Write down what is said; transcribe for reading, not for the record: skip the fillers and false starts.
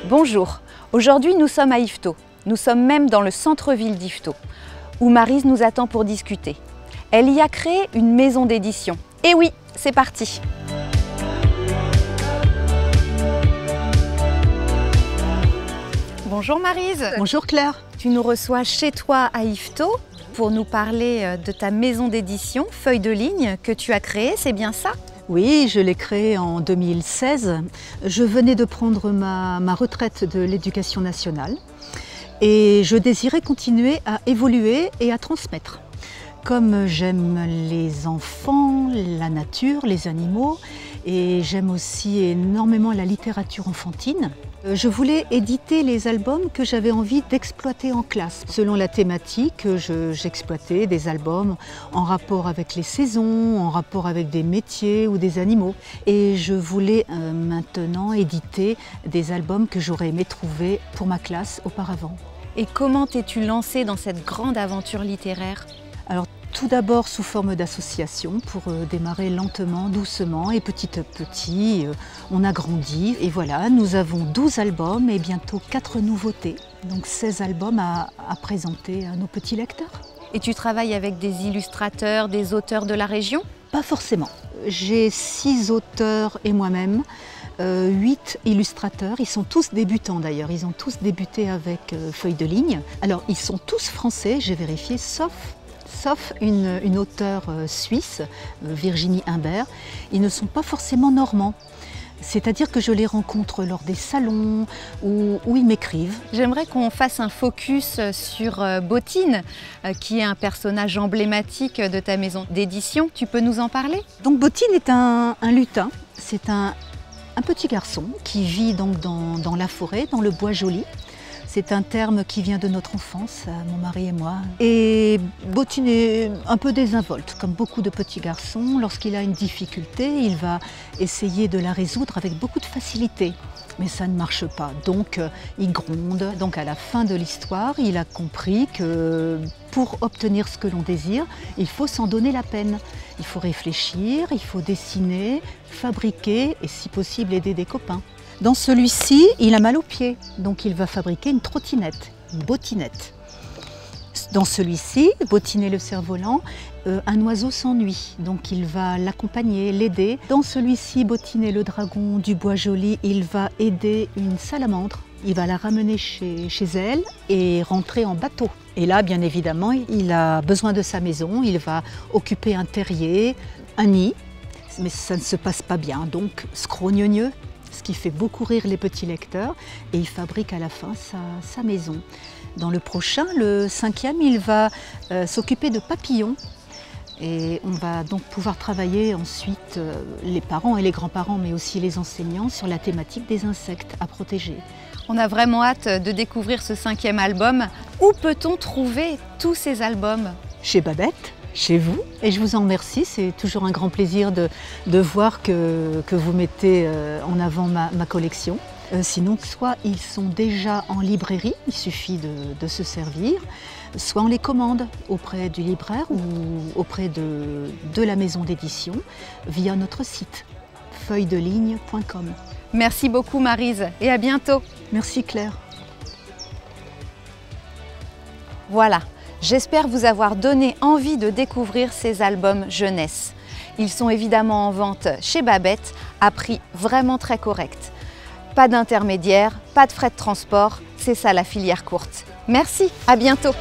Bonjour, aujourd'hui nous sommes à Yvetot. Nous sommes même dans le centre-ville d'Yvetot, où Maryse nous attend pour discuter. Elle y a créé une maison d'édition. Et oui, c'est parti! Bonjour Maryse. Bonjour Claire. Tu nous reçois chez toi à Yvetot pour nous parler de ta maison d'édition Feuille de Ligne que tu as créée, c'est bien ça? Oui, je l'ai créée en 2016. Je venais de prendre ma retraite de l'éducation nationale et je désirais continuer à évoluer et à transmettre. Comme j'aime les enfants, la nature, les animaux et j'aime aussi énormément la littérature enfantine, je voulais éditer les albums que j'avais envie d'exploiter en classe. Selon la thématique, j'exploitais des albums en rapport avec les saisons, en rapport avec des métiers ou des animaux. Et je voulais maintenant éditer des albums que j'aurais aimé trouver pour ma classe auparavant. Et comment t'es-tu lancée dans cette grande aventure littéraire? Alors, tout d'abord sous forme d'association pour démarrer lentement, doucement et petit à petit, on a grandi. Et voilà, nous avons 12 albums et bientôt 4 nouveautés. Donc 16 albums à présenter à nos petits lecteurs. Et tu travailles avec des illustrateurs, des auteurs de la région? Pas forcément. J'ai 6 auteurs et moi-même. 8 illustrateurs, ils sont tous débutants d'ailleurs, ils ont tous débuté avec Feuille de Ligne. Alors ils sont tous français, j'ai vérifié, sauf une auteure suisse, Virginie Imbert. Ils ne sont pas forcément normands. C'est-à-dire que je les rencontre lors des salons où ils m'écrivent. J'aimerais qu'on fasse un focus sur Bottine, qui est un personnage emblématique de ta maison d'édition. Tu peux nous en parler? Donc Bottine est un lutin. C'est un petit garçon qui vit donc dans la forêt, dans le bois joli. C'est un terme qui vient de notre enfance, mon mari et moi. Et Bottine est un peu désinvolte, comme beaucoup de petits garçons. Lorsqu'il a une difficulté, il va essayer de la résoudre avec beaucoup de facilité. Mais ça ne marche pas, donc il gronde. Donc à la fin de l'histoire, il a compris que pour obtenir ce que l'on désire, il faut s'en donner la peine. Il faut réfléchir, il faut dessiner, fabriquer et si possible aider des copains. Dans celui-ci, il a mal aux pieds, donc il va fabriquer une trottinette, une bottinette. Dans celui-ci, Bottiner le cerf-volant, un oiseau s'ennuie, donc il va l'accompagner, l'aider. Dans celui-ci, Bottiner le dragon du bois joli, il va aider une salamandre. Il va la ramener chez elle et rentrer en bateau. Et là, bien évidemment, il a besoin de sa maison, il va occuper un terrier, un nid, mais ça ne se passe pas bien, donc scrogneux. Ce qui fait beaucoup rire les petits lecteurs, et il fabrique à la fin sa maison. Dans le prochain, le 5e, il va s'occuper de papillons, et on va donc pouvoir travailler ensuite, les parents et les grands-parents, mais aussi les enseignants, sur la thématique des insectes à protéger. On a vraiment hâte de découvrir ce 5e album. Où peut-on trouver tous ces albums? Chez Babette. Chez vous, et je vous en remercie, c'est toujours un grand plaisir de voir que vous mettez en avant ma collection. Sinon, soit ils sont déjà en librairie, il suffit de se servir, soit on les commande auprès du libraire ou auprès de la maison d'édition via notre site feuilledeligne.com. Merci beaucoup Maryse et à bientôt. Merci Claire. Voilà. J'espère vous avoir donné envie de découvrir ces albums jeunesse. Ils sont évidemment en vente chez Babette à prix vraiment très correct. Pas d'intermédiaire, pas de frais de transport, c'est ça la filière courte. Merci, à bientôt.